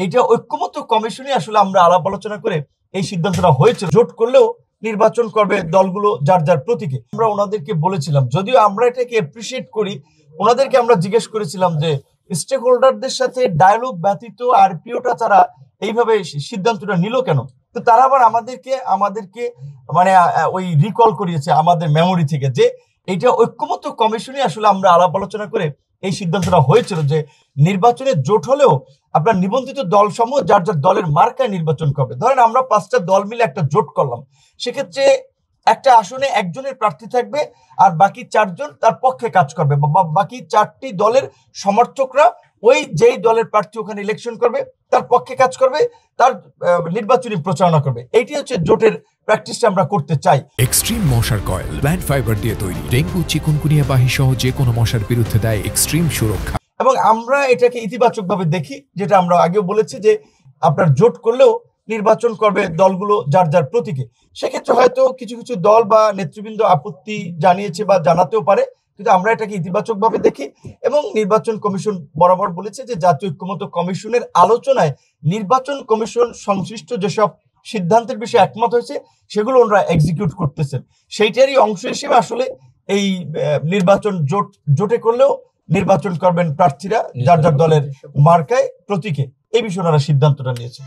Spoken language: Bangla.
এইটা ঐক্যমত্য কমিশনই আসলে আমরা আলাপ আলোচনা করে এই সিদ্ধান্তটা হয়েছে। জোট করলেও নির্বাচন করবে দলগুলো যার যার প্রতীকে। আমরা ওনাদেরকে বলেছিলাম, যদিও আমরা এটাকে অ্যাপ্রিসিয়েট করি, ওনাদেরকে আমরা জিজ্ঞেস করেছিলাম যে স্টেক হোল্ডারদের সাথে ডায়ালগ ব্যতীত আরপিওটা তারা এইভাবে সিদ্ধান্তটা নিল কেন। তো তারা আবার আমাদেরকে মানে ওই রিকল করিয়েছে আমাদের মেমোরি থেকে যে এইটা ঐক্যমত্য কমিশনই আসলে আমরা আলাপ আলোচনা করে এই সিদ্ধান্তটা হয়েছিল যে নির্বাচনে জোট হলেও আপনার নিবন্ধিত দল সমূহ যার যার দলের মার্কায় নির্বাচন করবে। ধরেন আমরা 5টা দল মিলে একটা জোট করলাম, সেক্ষেত্রে একটা আসনে একজনের প্রার্থী থাকবে আর বাকি 4 জন তার পক্ষে কাজ করবে, বা বাকি 4টি দলের সমর্থকরা ওই যেই দলের প্রার্থী ওখানে ইলেকশন করবে তার পক্ষে কাজ করবে, তার নির্বাচনী প্রচারণা করবে। এইটি হচ্ছে জোটের প্র্যাকটিসটা আমরা করতে চাই। এক্সট্রিম মশার কয়েল প্ল্যান্ট ফাইবার দিয়ে তৈরি, ডেঙ্গু চিকুনগুনিয়া বাহি সহ যে কোনো মশার বিরুদ্ধে দেয় এক্সট্রিম সুরক্ষা। এবং আমরা এটাকে ইতিবাচকভাবে দেখি, যেটা আমরা আগেও বলেছি যে আপনার জোট করলেও নির্বাচন করবে দলগুলো যার যার প্রতীকে। সেক্ষেত্রে হয়তো কিছু কিছু দল বা নেতৃবৃন্দ আপত্তি জানিয়েছে বা জানাতেও পারে, কিন্তু আমরা এটাকে ইতিবাচকভাবে দেখি। এবং নির্বাচন কমিশন বরাবর বলেছে যে জাতীয় ঐক্যমত্য কমিশনের আলোচনায় নির্বাচন কমিশন সংশ্লিষ্ট যেসব সিদ্ধান্তের বিষয়ে একমত হয়েছে সেগুলো ওনারা এক্সিকিউট করতেছেন। সেইটারই অংশ হিসেবে আসলে এই নির্বাচন জোটে করলেও নির্বাচন করবেন প্রার্থীরা যার যার দলের মার্কায় প্রতীকে। এই বিষয়ে ওনারা সিদ্ধান্তটা নিয়েছে।